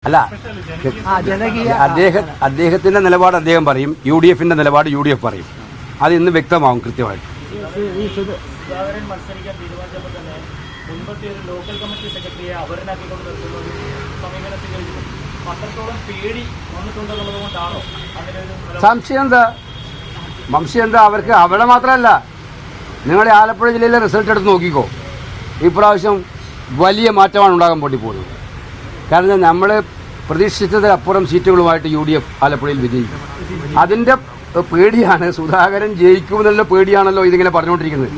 അല്ല, അദ്ദേഹത്തിന്റെ നിലപാട് അദ്ദേഹം പറയും, UDF നിലപാട് UDF പറയും. അത് ഇന്ന് വ്യക്തമാവും കൃത്യമായിട്ട്. സംശയം എന്താ അവർക്ക്? അവിടെ മാത്രമല്ല, നിങ്ങളുടെ ആലപ്പുഴ ജില്ലയിലെ റിസൾട്ട് എടുത്ത് നോക്കിക്കോ. ഇപ്രാവശ്യം വലിയ മാറ്റമാണ് ഉണ്ടാകാൻ വേണ്ടി പോകുന്നത്. കാരണം നമ്മൾ പ്രതീക്ഷിച്ചതിലപ്പുറം സീറ്റുകളുമായിട്ട് UDF ആലപ്പുഴയിൽ വിജയിക്കും. അതിന്റെ പേടിയാണ്. സുധാകരൻ ജയിക്കുമെന്നുള്ള പേടിയാണല്ലോ ഇതിങ്ങനെ പറഞ്ഞുകൊണ്ടിരിക്കുന്നത്.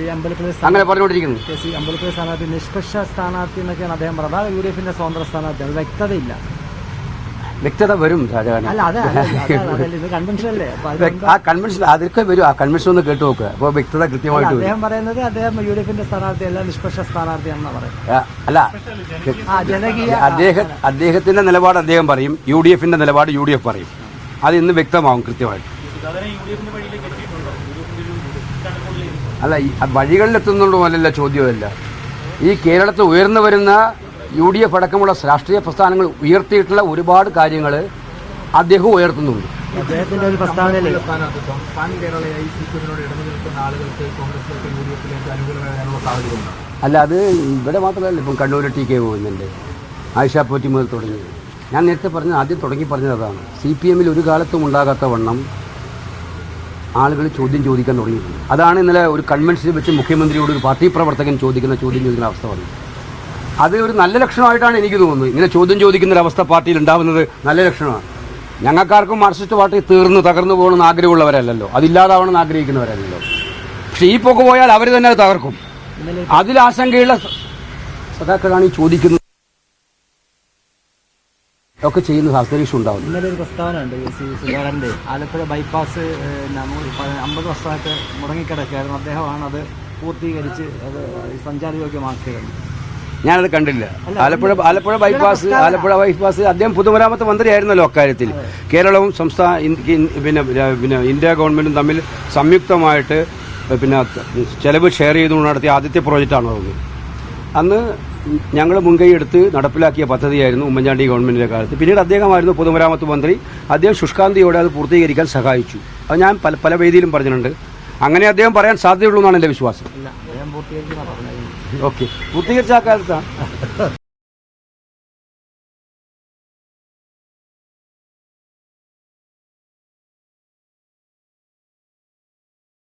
അങ്ങനെ പറഞ്ഞുകൊണ്ടിരിക്കുന്നത് അമ്പലപ്പുഴ സ്ഥാനാർത്ഥി നിഷ്പക്ഷ സ്ഥാനാർത്ഥി എന്നൊക്കെയാണ് അദ്ദേഹം പറഞ്ഞത്. UDF സ്വതന്ത്ര സ്ഥാനാർത്ഥിയാണ്. വ്യക്തതയില്ല. വ്യക്തത വരും ഷാജഹാൻ. ആ കൺവെൻഷൻ അതൊക്കെ വരും. ആ കൺവെൻഷൻ ഒന്ന് കേട്ടു നോക്കുക. അപ്പോൾ വ്യക്തത കൃത്യമായിട്ട് അദ്ദേഹം പറയുന്നത് അദ്ദേഹം UDF സ്ഥാനാർത്ഥിയല്ല, നിഷ്പക്ഷ സ്ഥാനാർത്ഥിയാണെന്ന് പറയുന്നത്. അല്ല, അദ്ദേഹത്തിന്റെ നിലപാട് അദ്ദേഹം പറയും, UDF നിലപാട് UDF പറയും. അത് ഇന്ന് വ്യക്തമാവും കൃത്യമായിട്ട്. അല്ല, വഴികളിലെത്തുന്നുണ്ടോ അല്ലല്ല ചോദ്യമല്ല. ഈ കേരളത്തിൽ ഉയർന്നു വരുന്ന UDF അടക്കമുള്ള രാഷ്ട്രീയ പ്രസ്ഥാനങ്ങൾ ഉയർത്തിയിട്ടുള്ള ഒരുപാട് കാര്യങ്ങൾ അദ്ദേഹം ഉയർത്തുന്നുണ്ട്. അദ്ദേഹത്തിന്റെ ഒരു പ്രസ്താവനയിൽ അല്ല, അത് ഇവിടെ മാത്രമല്ല. ഇപ്പം കണ്ണൂർ TK പോകുന്നുണ്ട്, ആയിഷ പോറ്റി മുതൽ തുടങ്ങി. ഞാൻ നേരത്തെ ആദ്യം തുടങ്ങി പറഞ്ഞത് അതാണ്. CPM ഒരു കാലത്തും ഉണ്ടാകാത്ത വണ്ണം ആളുകൾ ചോദിക്കാൻ തുടങ്ങിയിട്ടുണ്ട്. അതാണ് ഇന്നലെ ഒരു കൺവെൻഷനിൽ വെച്ച് മുഖ്യമന്ത്രിയോട് ഒരു പാർട്ടി പ്രവർത്തകൻ ചോദിക്കുന്ന അവസ്ഥ വന്നത്. അത് ഒരു നല്ല ലക്ഷണമായിട്ടാണ് എനിക്ക് തോന്നുന്നത്. ഇങ്ങനെ ചോദിക്കുന്ന ഒരു അവസ്ഥ പാർട്ടിയിൽ ഉണ്ടാവുന്നത് നല്ല ലക്ഷണമാണ്. ഞങ്ങൾക്കാർക്കും മാർക്സിസ്റ്റ് പാർട്ടി തകർന്നു പോകണമെന്ന് ആഗ്രഹമുള്ളവരല്ലല്ലോ, അതില്ലാതാവണമെന്ന് ആഗ്രഹിക്കുന്നവരല്ലല്ലോ. പക്ഷെ ഈ പോക്ക് പോയാൽ അവർ തന്നെ അത് തകർക്കും. അതിൽ ആശങ്കയുള്ള സഖാക്കളാണ് ഈ ചോദിക്കുന്നത് ഒക്കെ ചെയ്യുന്ന അന്തരീക്ഷം ഉണ്ടാവും. ഇന്നലെ ഒരു പ്രസ്താവന ഉണ്ട് സുധാകരന്റെ. ആലപ്പുഴ ബൈപ്പാസ് 50 വർഷമായിട്ട് മുടങ്ങിക്കിടക്കുകയായിരുന്നു. അദ്ദേഹമാണ് അത് പൂർത്തീകരിച്ച് അത് സഞ്ചാരയോഗ്യമാക്കിയത്. ഞാനത് കണ്ടില്ല. ആലപ്പുഴ ബൈപ്പാസ് അദ്ദേഹം പൊതുമരാമത്ത് മന്ത്രിയായിരുന്നല്ലോ അക്കാര്യത്തിൽ. കേരളവും പിന്നെ ഇന്ത്യ ഗവൺമെന്റും തമ്മിൽ സംയുക്തമായിട്ട് ചെലവ് ഷെയർ ചെയ്തുകൊണ്ട് നടത്തിയ ആദ്യത്തെ പ്രോജക്റ്റാണ് അത്. അന്ന് ഞങ്ങൾ മുൻകൈ എടുത്ത് നടപ്പിലാക്കിയ പദ്ധതിയായിരുന്നു ഉമ്മൻചാണ്ടി ഗവൺമെന്റിന്റെ കാലത്ത്. പിന്നീട് അദ്ദേഹമായിരുന്നു പൊതുമരാമത്ത് മന്ത്രി. അദ്ദേഹം ശുഷ്കാന്തിയോടെ അത് പൂർത്തീകരിക്കാൻ സഹായിച്ചു. അത് ഞാൻ പല വേദിയിലും പറഞ്ഞിട്ടുണ്ട്. അങ്ങനെ അദ്ദേഹം പറയാൻ സാധ്യതയുള്ളൂ എന്നാണ് എൻ്റെ വിശ്വാസം. പൂർത്തീകരിച്ച ഓക്കെ, പൂർത്തീകരിച്ച ആ കാലത്താണ്.